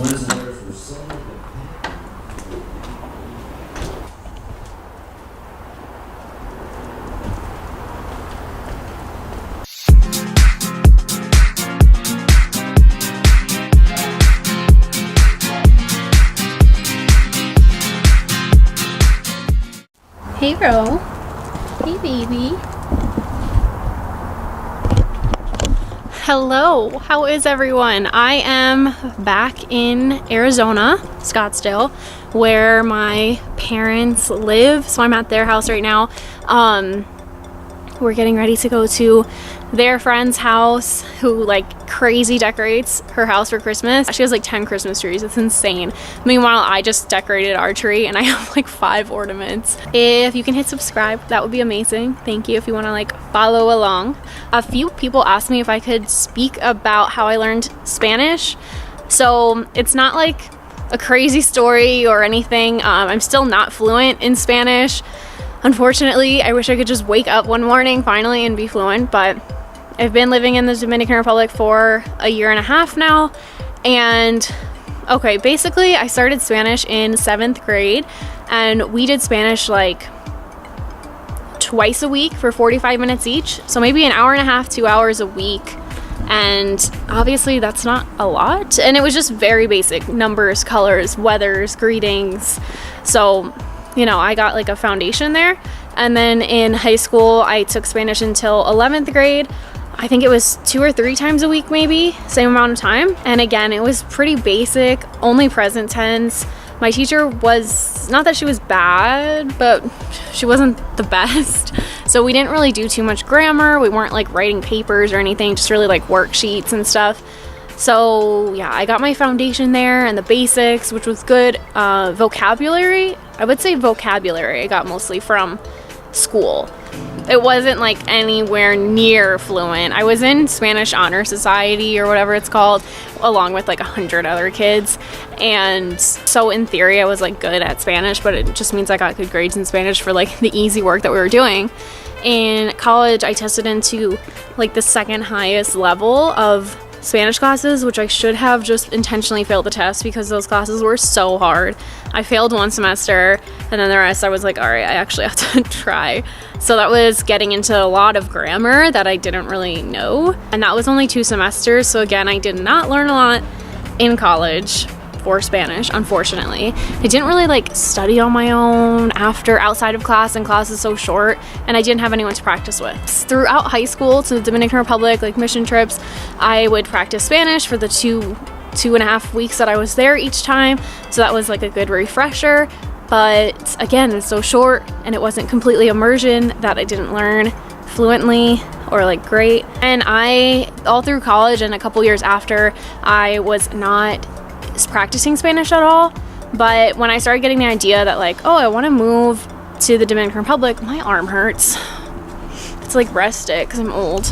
Hey, Ro. Hey, baby. Hello, how is everyone? I am back in Arizona, Scottsdale, where my parents live. So I'm at their house right now. We're getting ready to go to their friend's house who like crazy decorates her house for Christmas. She has like 10 Christmas trees. It's insane. Meanwhile, I just decorated our tree and I have like 5 ornaments. If you can hit subscribe, that would be amazing. Thank you if you want to like follow along. A few people asked me if I could speak about how I learned Spanish. So it's not like a crazy story or anything. I'm still not fluent in Spanish. Unfortunately, I wish I could just wake up one morning finally and be fluent, but I've been living in the Dominican Republic for a year and a half now. And okay, basically I started Spanish in 7th grade and we did Spanish like twice a week for 45 minutes each. So maybe an hour and a half, 2 hours a week. And obviously that's not a lot. And it was just very basic: numbers, colors, weathers, greetings. So, you know, I got like a foundation there. And then in high school, I took Spanish until 11th grade. I think it was 2 or 3 times a week, maybe, same amount of time. And again, it was pretty basic, only present tense. My teacher was, not that she was bad, but she wasn't the best. So we didn't really do too much grammar. We weren't like writing papers or anything, just really like worksheets and stuff. So yeah, I got my foundation there and the basics, which was good. Vocabulary, I would say vocabulary I got mostly from school. It wasn't like anywhere near fluent. I was in Spanish Honor Society or whatever it's called, along with like 100 other kids. And so in theory, I was like good at Spanish, but it just means I got good grades in Spanish for like the easy work that we were doing. In college, I tested into like the second highest level of Spanish classes, which I should have just intentionally failed the test because those classes were so hard. I failed one semester and then the rest I was like, all right, I actually have to try. So that was getting into a lot of grammar that I didn't really know. And that was only 2 semesters. So again, I did not learn a lot in college for Spanish, unfortunately. I didn't really like study on my own outside of class, and class is so short, and I didn't have anyone to practice with. Throughout high school to the Dominican Republic, like mission trips, I would practice Spanish for the 2.5 weeks that I was there each time. So that was like a good refresher. But again, it's so short and it wasn't completely immersion that I didn't learn fluently or like great. And I, all through college and a couple years after, I was not practicing Spanish at all. But when I started getting the idea that like, oh, I want to move to the Dominican Republic, my arm hurts. It's like rest it because I'm old.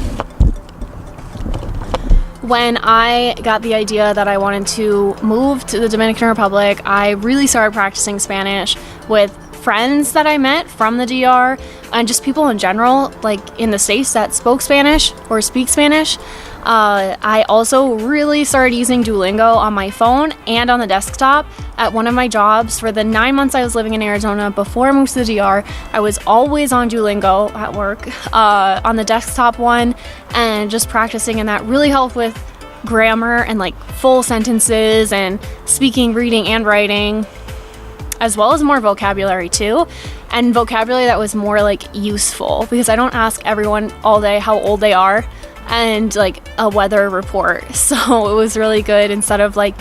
When I got the idea that I wanted to move to the Dominican Republic, I really started practicing Spanish with friends that I met from the DR and just people in general, like in the States that spoke Spanish or speak Spanish. I also really started using Duolingo on my phone and on the desktop. At one of my jobs for the 9 months I was living in Arizona before I moved to the DR, I was always on Duolingo at work, on the desktop one, and just practicing, and that really helped with grammar and like full sentences and speaking, reading, and writing, as well as more vocabulary too. And vocabulary that was more like useful, because I don't ask everyone all day how old they are and like a weather report. So it was really good instead of like,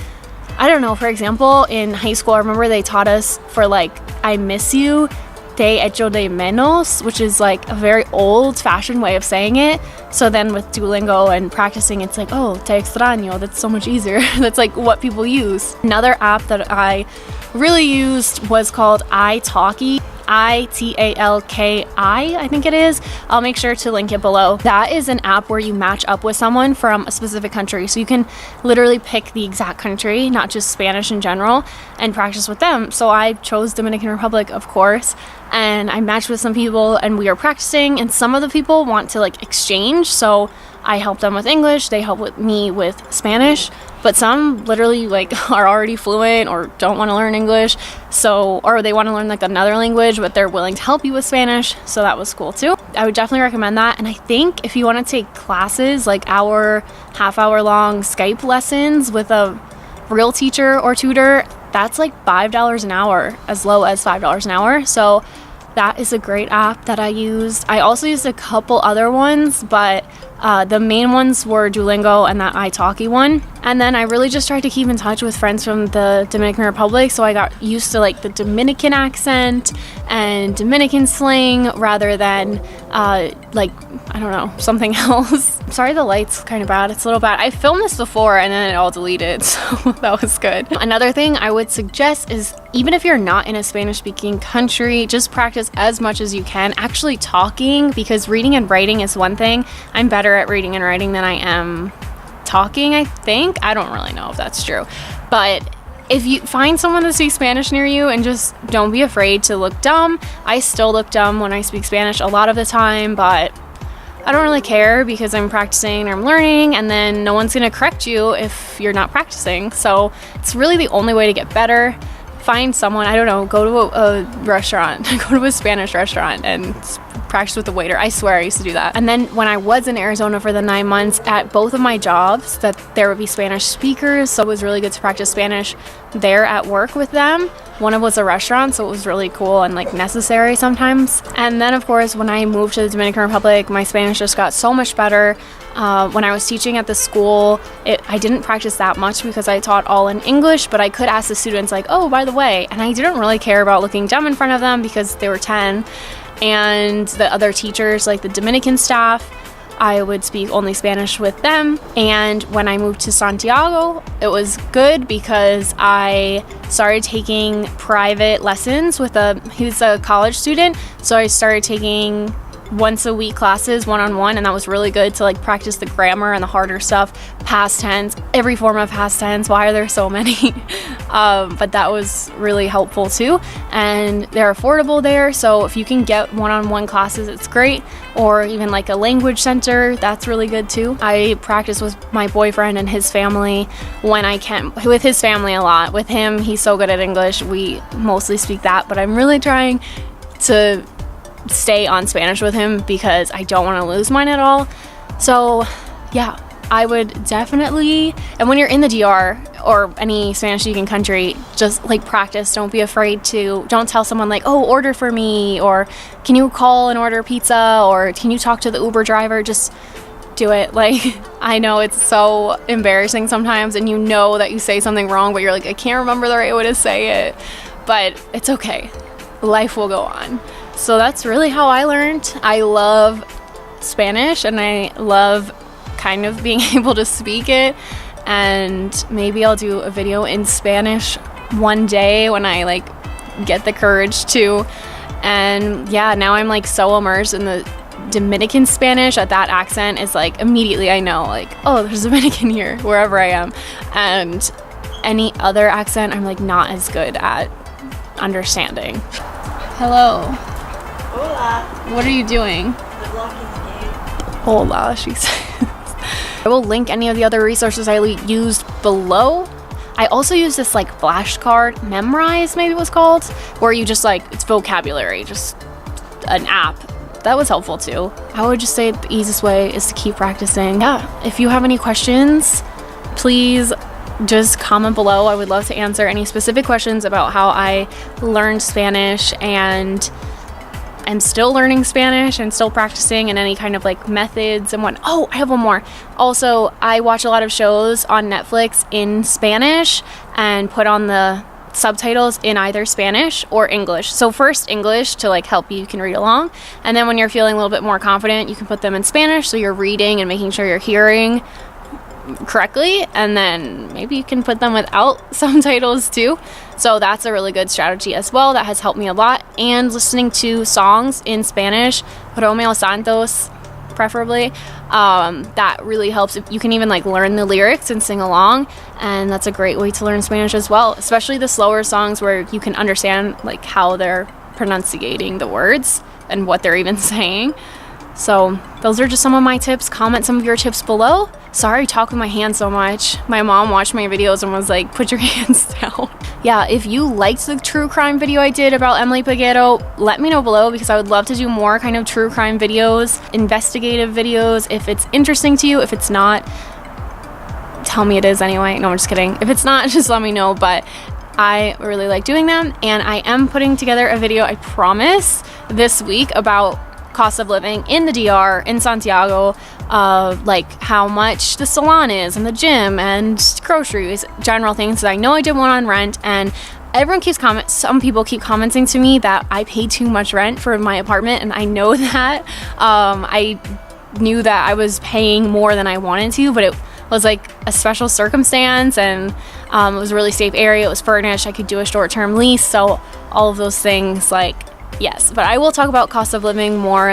I don't know, for example, in high school, I remember they taught us for like, I miss you, te echo de menos, which is like a very old-fashioned way of saying it. So then with Duolingo and practicing, it's like, oh, te extraño, that's so much easier. That's like what people use. Another app that I really used was called italki. italki, I think it is. I'll make sure to link it below. That is an app where you match up with someone from a specific country. So you can literally pick the exact country, not just Spanish in general, and practice with them. So I chose Dominican Republic, of course. and I matched with some people and we were practicing, and some of the people want to like exchange, so I help them with English, they help with me with Spanish, but some literally like are already fluent or don't want to learn English, so, or they want to learn like another language but they're willing to help you with Spanish, so that was cool too. I would definitely recommend that. And I think if you want to take classes, like half-hour long Skype lessons with a real teacher or tutor, that's like $5 an hour, as low as $5 an hour. So that is a great app that I used. I also used a couple other ones, but the main ones were Duolingo and that italki one. And then I really just tried to keep in touch with friends from the Dominican Republic, so I got used to like the Dominican accent and Dominican slang rather than like, I don't know, something else. Sorry, the light's kind of bad. It's a little bad. I filmed this before and then it all deleted, so that was good. Another thing I would suggest is, even if you're not in a Spanish-speaking country, just practice as much as you can actually talking, because reading and writing is one thing. I'm better at reading and writing than I am talking, I think. I don't really know if that's true, but if you find someone that speaks Spanish near you, and just don't be afraid to look dumb. I still look dumb when I speak Spanish a lot of the time, but I don't really care because I'm practicing or I'm learning, and then no one's gonna correct you if you're not practicing. So it's really the only way to get better. Find someone, I don't know, go to a restaurant, go to a Spanish restaurant and practice with the waiter. I swear I used to do that. And then when I was in Arizona for the 9 months, at both of my jobs, that there would be Spanish speakers, so it was really good to practice Spanish there at work with them. One of was a restaurant, so it was really cool and like necessary sometimes. And then of course, when I moved to the Dominican Republic, my Spanish just got so much better. When I was teaching at the school, I didn't practice that much because I taught all in English, but I could ask the students like, oh, by the way, and I didn't really care about looking dumb in front of them because they were 10. And the other teachers, like the Dominican staff, I would speak only Spanish with them. And when I moved to Santiago, it was good because I started taking private lessons with he was a college student, so I started taking once a week classes one-on-one, and that was really good to like practice the grammar and the harder stuff, past tense, every form of past tense. Why are there so many? But that was really helpful too, and they're affordable there, so if you can get one-on-one classes, it's great. Or even like a language center, that's really good too. I practice with my boyfriend and his family when I can, with his family a lot. With him, he's so good at English, we mostly speak that, but I'm really trying to stay on Spanish with him because I don't want to lose mine at all. So yeah, I would definitely, and when you're in the DR or any Spanish speaking country, just like practice. Don't be afraid to, don't tell someone like, oh, order for me, or can you call and order pizza, or can you talk to the Uber driver? Just do it. Like, I know it's so embarrassing sometimes, and you know that you say something wrong, but you're like, I can't remember the right way to say it, but it's okay. Life will go on. So that's really how I learned. I love Spanish, and I love kind of being able to speak it, and maybe I'll do a video in Spanish one day when I like get the courage to. And yeah, now I'm like so immersed in the Dominican Spanish that accent is like immediately I know like, oh, there's a Dominican here wherever I am. And any other accent I'm like not as good at understanding. Hello. Hola. What are you doing? The blocking game. Hola, she says. I will link any of the other resources I used below. I also use this like flashcard, Memrise maybe it was called, where you just like, it's vocabulary, just an app. That was helpful too. I would just say the easiest way is to keep practicing. Yeah, if you have any questions, please just comment below. I would love to answer any specific questions about how I learned Spanish, and I'm still learning Spanish and still practicing, and any kind of like methods and what. Oh, I have one more. Also, I watch a lot of shows on Netflix in Spanish and put on the subtitles in either Spanish or English. So first English to like help you can read along, and then when you're feeling a little bit more confident, you can put them in Spanish so you're reading and making sure you're hearing correctly, and then maybe you can put them without subtitles too. So that's a really good strategy as well. That has helped me a lot. And listening to songs in Spanish, Romeo Santos preferably, that really helps. You can even like learn the lyrics and sing along, and that's a great way to learn Spanish as well, especially the slower songs where you can understand like how they're pronunciating the words and what they're even saying. So those are just some of my tips. Comment some of your tips below. Sorry I talk with my hands so much. My mom watched my videos and was like, put your hands down. Yeah, if you liked the true crime video I did about Emily Peguero, let me know below, because I would love to do more kind of true crime videos, investigative videos. If it's interesting to you, if it's not, tell me it is anyway. No, I'm just kidding. If it's not, just let me know. But I really like doing them, and I am putting together a video, I promise, this week about cost of living in the DR, in Santiago, like how much the salon is and the gym and groceries, general things. I know I did one on rent, and everyone keeps some people keep commenting to me that I pay too much rent for my apartment, and I know that. I knew that I was paying more than I wanted to, but it was like a special circumstance, and it was a really safe area. It was furnished. I could do a short-term lease, so all of those things, like, yes. But I will talk about cost of living more